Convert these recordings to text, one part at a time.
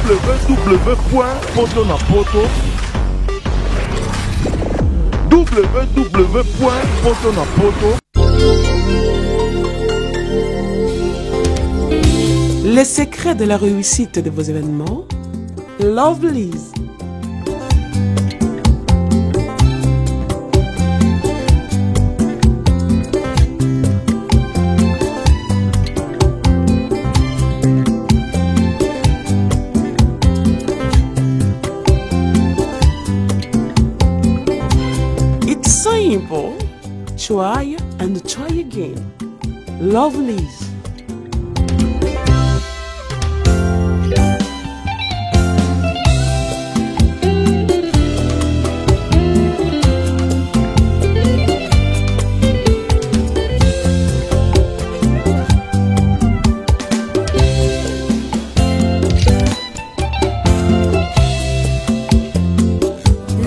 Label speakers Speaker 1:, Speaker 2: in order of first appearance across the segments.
Speaker 1: www.potonapoto www.potonapoto.
Speaker 2: Les secrets de la réussite de vos événements, Lovelyz. It's simple. Try and try again. Lovelyz.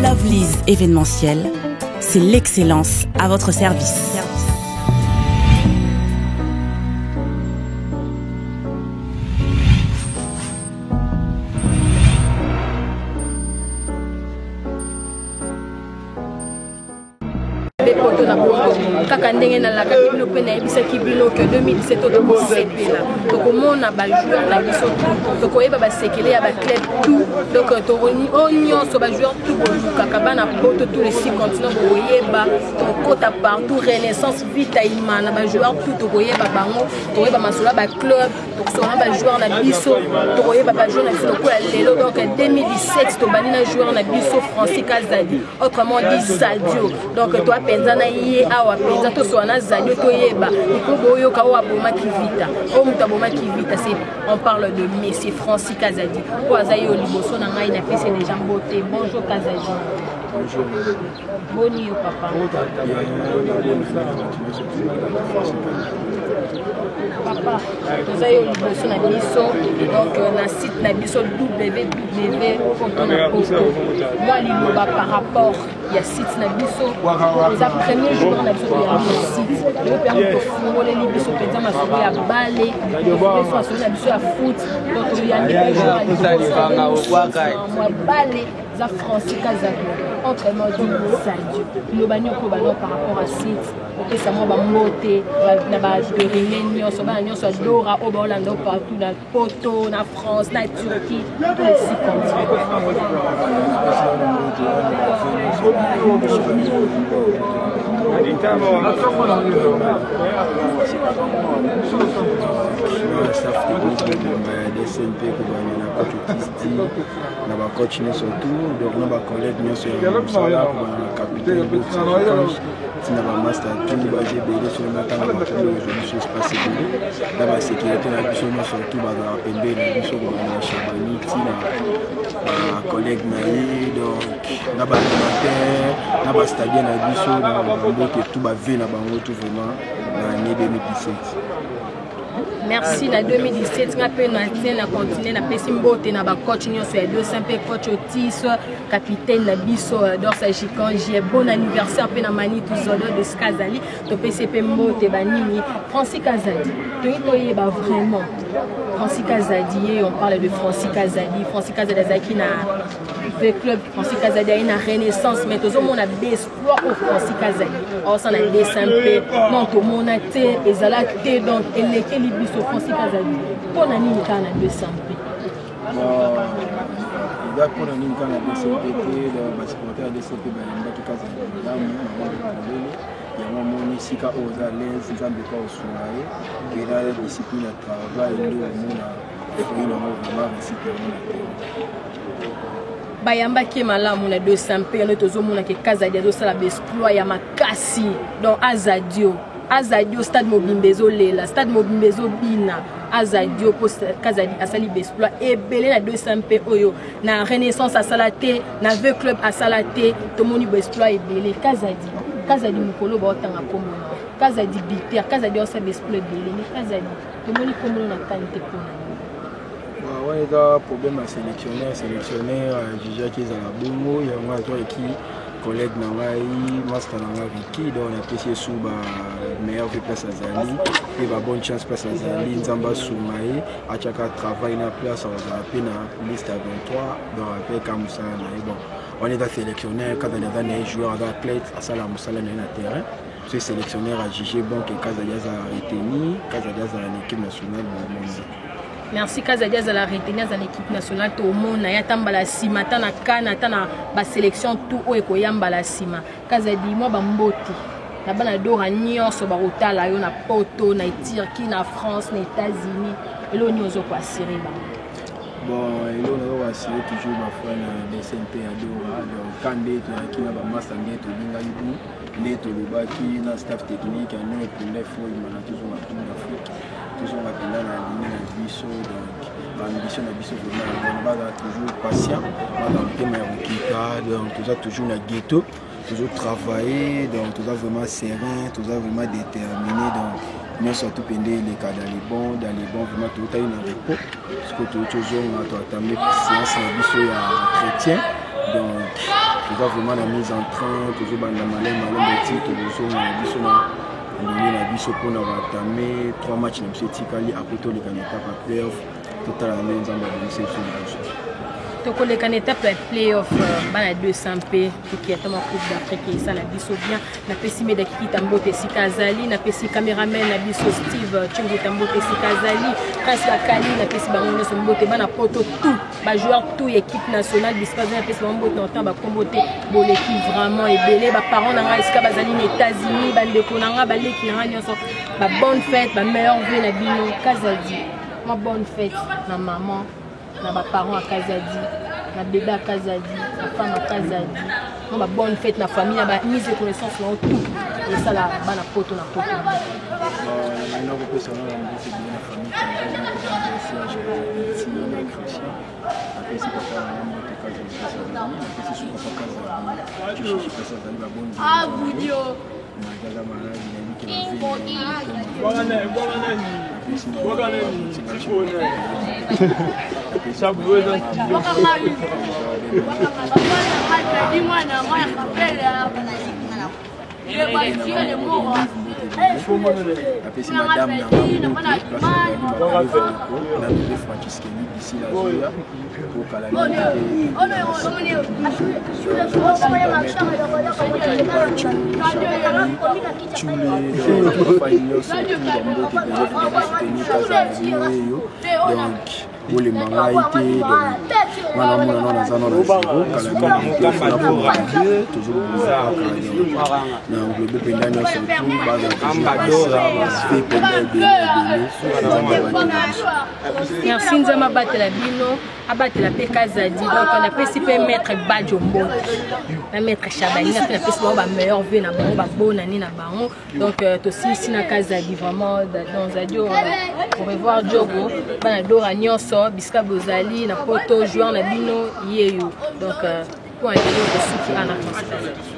Speaker 3: Lovelyz événementiel, c'est l'excellence à votre service.
Speaker 4: Kaka ndenge na laka kibino pe na ebisa kibino que 2017 to sepela to komona ba joueur na biso to koyeba ba sekele ya ba club tout donc to roni onyo so ba joueur tout kaka bana poto tous les 6 continents koyeba to kota partout renaissance vita imana ba joueur tout to koyeba bango to koyeba masolo ba club to sona ba joueur na biso to koyeba ba joueur na biso ko la lelo donc 2017 to bani na joueur na biso Francis Kazadi autrement dit Sadio donc to apenza na ye awa penza to sona Sadio to yeba iko yo ka wa boma kivita o muta boma kivita c'est on parle de Messi Francis Kazadi ko azayo liboso na ngai na pese déjà mbote bonjour Kazadi. Bonjour. Boni papa. Papa, nous avons eu besoin de biso, donc na site na biso www.potonapoto. Moi liloba par rapport il y a site na biso. Les premier jour na biso ya site. Le permis de fumole li biso penza masolo ya balé, biso masolo na biso ya foot, donc il y a des jours moi balé za Francis Kazadi. Autrement dit Sadio. Nous banio ko balo par rapport à site. Et ça m'a monté na base de réunion so ba nyonso dora au Hollande partout dans Poto na France na Turquie tous les 6 continents.
Speaker 5: na ba master tout ba GBD sur le matin na ba aujourd'hui sur espace na ba sécurité na biso no surtout ba na pembe na biso ko na Chabani tina ba collègue na yi donc na ba commentaire na ba stade na biso na ba bote tout ba vie na bango tout vraiment na année 2017.
Speaker 4: Merci la 2017 nga pe na tena continuer na pesimbote na ba coach nyonso ya 200 coach Otis capitaine na biso Dorsa Jikan j'ai bon anniversaire pe na Manitou Zodo de Skazali to PCP mbote banini Francis Kazadi to yeba vraiment Francis Kazadi on parle de Francis Kazadi Zaki na le club Francis Kazadi a une renaissance mais tout le monde a des espoirs au Francis Kazadi on s'en a des simples non tout le monde a été ezalate donc elle est libiso Francis Kazadi pour nani kana 200
Speaker 5: il va pour nani kana 200 donc ba supporter de CP ba mbaki Kazadi damu il y a un moment ici ka oza lens nzambe ka osulaye et la discipline à travail ndio mona et ina vraiment réussite
Speaker 4: bayamba ki malamu na 200 pe no tozomona ke Kazadi azosala exploit ya makasi donc Azadio stade Mobimbezo lela stade Mobimbezo bina Azadio post Kazadi asali exploit et belé na 200 pe oyo na renaissance asalate na ve club asalate tomoni exploit et belé Kazadi mukolo ba otanga komona Kazadi biter Kazadi osala exploit belé mais Kazadi tomoni komona na qualité pona.
Speaker 5: Ouais, il y a un problème à sélectionner, juger qui est à la bongo, il y a un joueur qui collègue na ngai master na ngai Ricky donc on a apprécié sous meilleur vie place azali et bonne chance place azali nzamba soumaye achaka travail na place azala pe na liste à 23 donc après comme ça bon on est sélectionnaire quand on est joueur athlète à ça la musala na terrain c'est sélectionnaire à juger bon que Kazadiaza a retenu Kazadiaza à l'équipe nationale bon
Speaker 4: merci Kazadiaza la retenir dans l'équipe nationale tout le monde ya tambala sima tana kana tana ba sélection tout o ekoyamba la sima Kazadi moi ba mboti na bana dora nyonso ba rotala yo na poto na Turquie na France na États-Unis elo nyozo kwa siri ba
Speaker 5: bon elo na assurer toujours ma foi na DCMP à Dora donc quand des qui na ba master ngeto linga yubu ngeto lobaki na staff technique à nous pour les fois il m'a toujours ma coupe d'Afrique toujours ma pena na ligne na biso donc l'ambition na biso vraiment on va toujours patient dans le thème donc toujours na ghetto toujours travailler donc toujours vraiment serein toujours vraiment déterminé donc mais surtout pendant les cas dans les bons vraiment tout a une repos parce que toujours on a entamé séance na biso ya chrétien donc toujours vraiment la mise en train toujours dans la malin toujours na biso na la biso pour entamer 3 matchs na biso tikali après tout les candidats à playoff total la même nzamba de biso
Speaker 4: tokoleka na étape ya playoff bana 200 p qui est tellement coupe d'Afrique et ça la biso bien na pesi meda kiki tambote sikazali na pesi cameraman na biso Steve Chingu tambote sikazali kasi bakali na pesi bango so mbote bana poto tout ba joueur tout équipe nationale biskaza na pesi bango na temps ba kombote boleki vraiment ebele ba parents na nga iska bazali na États-Unis bandeko na nga baleki na nga nyonso ba bonne fête ba meilleure vie na bino Kazadi ma bonne fête na maman na ba parents à Kazadi na bébé à Kazadi na femme à Kazadi na ba bonne fête na famille na ba mise de connaissance na tout et ça là bana poto na poto
Speaker 5: na ko pesa na mbisi na famille Kazadi na Christian apesi papa na mbote Kazadi apesi suka papa Kazadi pesa za ba bonne ah budio na gaza maladi na biki apesi madame na Franciscaine d'ici la Zoya pour pour les mangaités voilà mon nom dans un toujours
Speaker 4: merci nzama batela bino abatela pe Kazadi donc on a pesi pe maître Bajombo na maître Chabani na pesi ba meilleur vie na bango ba bonani na bango donc to si na Kazadi vraiment dans radio pour revoir Diogo bana dora nyonso biska bozali na poto joueur na bino yeyo donc pour un de souki ana France.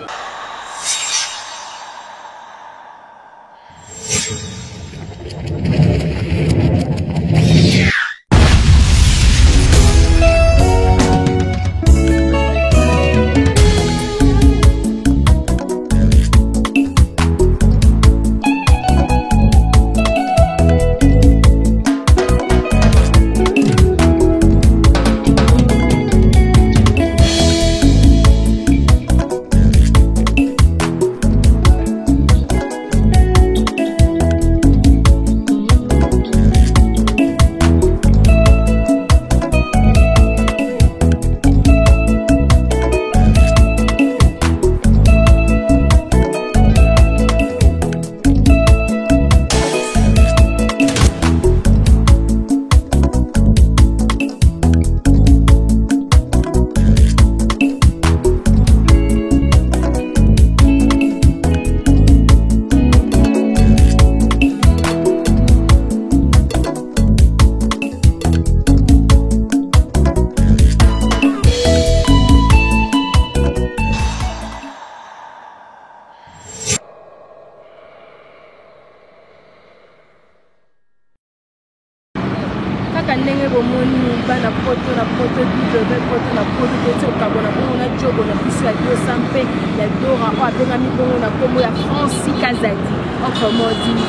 Speaker 4: poto na poto bilobe poto na poto toti okabona bongo na jobo na biso ya diosa mpe ya dora oyo abengami bongo na kombo ya Francis Kazadi autrement dit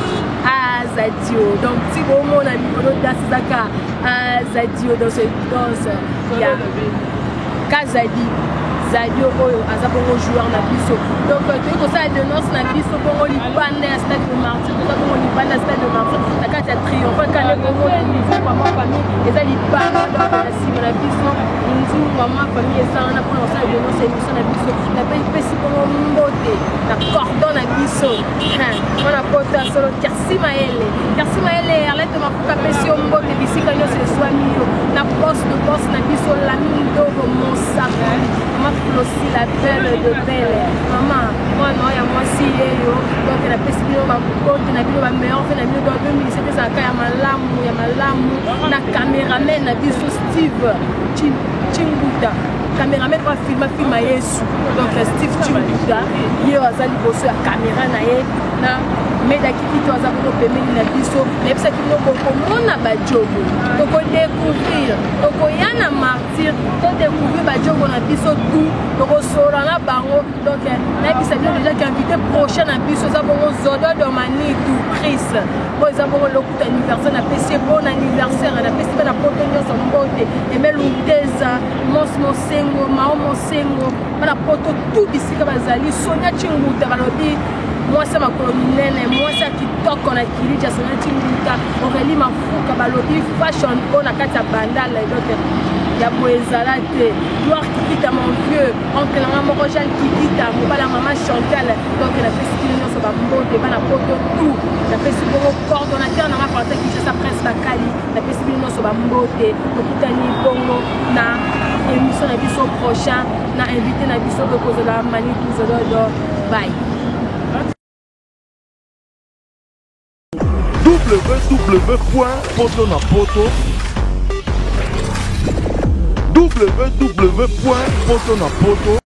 Speaker 4: Azadio. Donc si bomona likolo danse ezaka Azadio dans ce danse ya Kazadi Zadio oyo aza bongo joueur na biso. Donc toyei kosala denonce na biso bongo libanda ya stade de Martyr, toza bongo libanda ya stade de Martyr na kati ya triomphe kane bongo niveau mama famille eza libanda donc na nsima na biso nzu mama famille esalana mpona kosala denonce émission na biso napesi bongo mbote na cordon na biso mpona poto solo Kersi Maele Arlette Mafuka apesi yo mbote bisika nyonso eswami yo na poste de boss na biso Lamine Dogo Monsaka Maman Flossi la belle de belle maman moi non ya mwasi yeyo donc na pesi bino bakote na bino bameilleur fe na bino dans 2017 ezalaka ya malamu na cameraman na biso Steve Chinguta cameraman kwa filma Yesu donc Steve Chinguta ye aza liboso ya caméra na ye na meda kikito aza kono pembeni na biso nayebisaki bino bokomona bajogo tokodécouvrir tokoya na Martyr todécouvrir bajogo na biso tu tokosola na bango donc nayebisa bino déjà qu'invité prochain na biso eza bongo Zodo Domanitu Chris oyo eza bongo lokuta anniversaire napesi bon anniversaire napesi mpe na poto nyonso mbote Emel Uteza Mos Mosengo Mao Mosengo bana poto tu bisika bazali Sonia Chinguta balobi mwasi makolo minene mwasi ya kitoko na kilija Sonia Chinguta Aurélie Mafuka balobi fashion po na kati ya bandala donc ya boye ezala te Gloire Kikita mon vieux oncle nanga moko Jean Kikita mobala mama Chantal donc napesi bino nyonso bambote bana poto tu napesi bongo coordonnateur nanga parti Kinshasa Prince Bakali napesi bino nyonso bambote tokutani bongo na émission na biso prochain na invité na biso ekozala Manitu Zododo bye.
Speaker 1: www.potonapoto